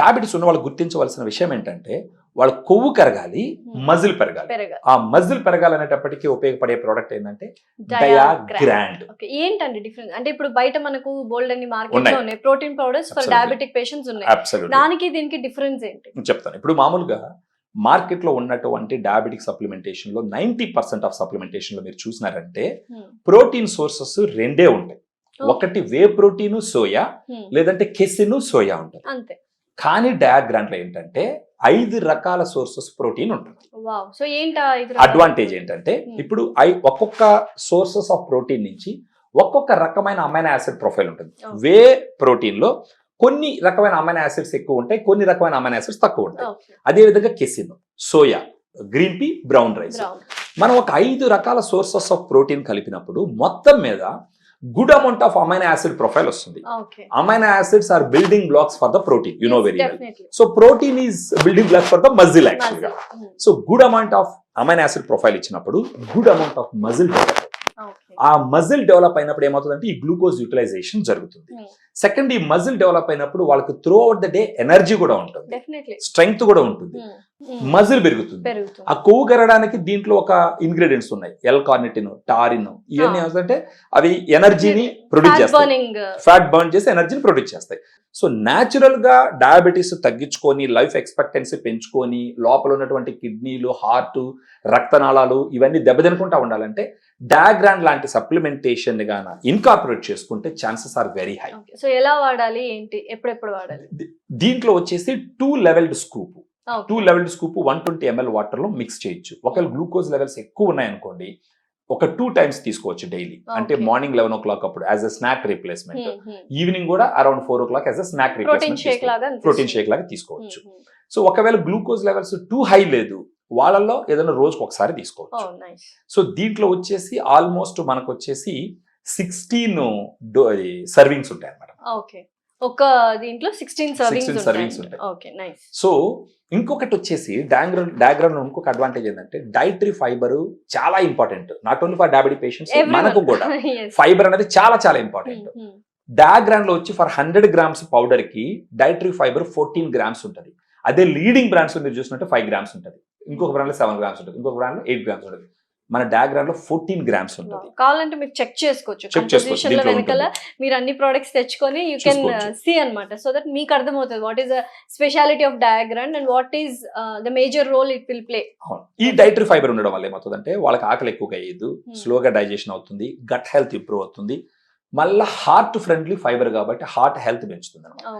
Diabetes ఉన్న వాళ్ళు గుర్తించవలసిన విషయం ఏంటంటే వాళ్ళ కొవ్వు కరగాలి, మజిల్ పెరగాలి. ఆ మజిల్ పెరగాలనేటప్పటికీ ఉపయోగపడే ప్రోడక్ట్ ఏంటంటే డయాగ్రాండ్. ఏంటండి డిఫరెన్స్? అంటే ఇప్పుడు బయట మనకు బోల్డ్ అన్ని మార్కెట్ లో ఉన్నాయి protein powders for diabetic patients ఉన్నాయి, దానికి దీనికి డిఫరెన్స్ ఏంటి? చెప్తాను. ఇప్పుడు మామూలుగా మార్కెట్ లో ఉన్నటువంటి డయాబెటిక్ సప్లిమెంటేషన్ లో 90% ఆఫ్ సప్లిమెంటేషన్ లో మీరు చూసినారంటే ప్రోటీన్ సోర్సెస్ రెండే ఉంటాయి. ఒకటి వే ప్రోటీన్ సోయా, లేదంటే కెసిన్ సోయా ఉంటుంది. అంతే. కానీ డయాగ్రాండ్ లో ఏంటంటే 5 రకాల సోర్సెస్ ప్రోటీన్ ఉంటుంది. అడ్వాంటేజ్ ఏంటంటే ఇప్పుడు ఒక్కొక్క సోర్సెస్ ఆఫ్ ప్రోటీన్ నుంచి ఒక్కొక్క రకమైన అమైనో యాసిడ్ ప్రొఫైల్ ఉంటుంది. వే ప్రోటీన్ లో కొన్ని రకమైన అమైనో యాసిడ్స్ ఎక్కువ ఉంటాయి, కొన్ని రకమైన అమైనో యాసిడ్స్ తక్కువ ఉంటాయి. అదే విధంగా casein, soya, green P, brown rice, మనం ఒక 5 రకాల సోర్సెస్ ఆఫ్ ప్రోటీన్ కలిపినప్పుడు మొత్తం మీద good amount of amino acid profile వస్తుంది. Amino acids are building blocks for the protein, you know very well. So protein is building block for the muscle actual గా. So good amount of amino acid profile ఇచ్చినప్పుడు good amount of muscle develop. ఆ muscle develop అయినప్పుడు ఏమవుతుందంటే ఈ glucose utilisation జరుగుతుంది. Second, ఈ muscle develop అయినప్పుడు వాళ్ళకి throughout the day energy కూడా ఉంటుంది, స్ట్రెంగ్త్ కూడా ఉంటుంది, మజిల్ పెరుగుతుంది. ఆ కొవ్వు కరగడానికి దీంట్లో ఒక ఇంగ్రీడియంట్స్ ఉన్నాయి, ఎల్ కార్నిటిన్, టారిన్. ఇవన్నీ ఏమంటే అవి ఎనర్జీని ప్రొడ్యూస్ చేస్తాయి, ఫ్యాట్ బర్న్ చేసి ఎనర్జీని ప్రొడ్యూస్ చేస్తాయి. సో న్యాచురల్ గా డయాబెటీస్ తగ్గించుకొని లైఫ్ ఎక్స్పెక్టెన్సీ పెంచుకొని లోపల ఉన్నటువంటి కిడ్నీలు, హార్ట్, రక్తనాళాలు ఇవన్నీ దెబ్బతినకుండా ఉండాలంటే డయాగ్రాండ్ లాంటి సప్లిమెంటేషన్ గాన ఇన్కార్పొరేట్ చేసుకుంటే chances are very high. So ఎలా వాడాలి, ఏంటి, ఎప్పుడెప్పుడు వాడాలి? దీంట్లో వచ్చేసి 2 లెవెల్డ్ స్కూప్ 120 ml వాటర్ లో మిక్స్ చేయొచ్చు. ఒకవేళ గ్లూకోజ్ లెవెల్స్ ఎక్కువ ఉన్నాయనుకోండి ఒక 2 times తీసుకోవచ్చు డైలీ. అంటే మార్నింగ్ 11 o'clock అప్పుడు as a snack replacement, evening కూడా around 4 o'clock as a snack replacement, protein shake లాగా తీసుకోవచ్చు. సో ఒకవేళ గ్లూకోజ్ లెవెల్స్ టూ హై లేదు వాళ్ళల్లో ఏదైనా రోజుకు ఒకసారి తీసుకోవచ్చు. సో దీంట్లో వచ్చేసి ఆల్మోస్ట్ మనకు వచ్చేసి 16 సర్వింగ్స్ ఉంటాయి అన్నమాట. ఒక దీంట్లో 16 సర్వింగ్స్ ఉంటాయి. సో ఇంకొకటి వచ్చేసి డయాగ్రామ్ లో ఇంకొక అడ్వాంటేజ్ ఏంటంటే డైటరీ ఫైబర్ చాలా important, not only for diabetic patients, మనకు కూడా ఫైబర్ అనేది చాలా చాలా ఇంపార్టెంట్. డయాగ్రామ్ లో వచ్చి ఫర్ 100 grams పౌడర్ కి డైటరీ ఫైబర్ 14 grams ఉంటుంది. అదే లీడింగ్ బ్రాండ్స్ లో మీరు చూసినట్టు 5 grams ఉంటుంది, ఇంకొక బ్రాండ్ లో 7 grams ఉంటుంది, ఇంకొక బ్రాండ్ లో 8 grams ఉంటుంది. మన డయాగ్రామ్ లో 14 grams ఉంటుంది. కావాలంటే మీరు చెక్ చేసుకోవచ్చు, కంపోజిషన్ లో వెనకాల మీరు అన్ని ప్రొడక్ట్స్ తెచ్చుకొని యూ కెన్ సీ అన్నమాట. సో దట్ మీకు అర్థమవుతుంది what is the speciality of diagram and what is the major role it will play. ఈ డైటరీ ఫైబర్ ఉండడం వల్ల ఏమవుతుందంటే వాళ్ళకి ఆకలి ఎక్కువగా అయ్యేది, స్లోగా డైజెషన్ అవుతుంది, గట్ హెల్త్ ఇంప్రూవ్ అవుతుంది, మళ్ళీ హార్ట్ ఫ్రెండ్లీ ఫైబర్ కాబట్టి హార్ట్ హెల్త్ పెంచుతుంది అన్నమాట.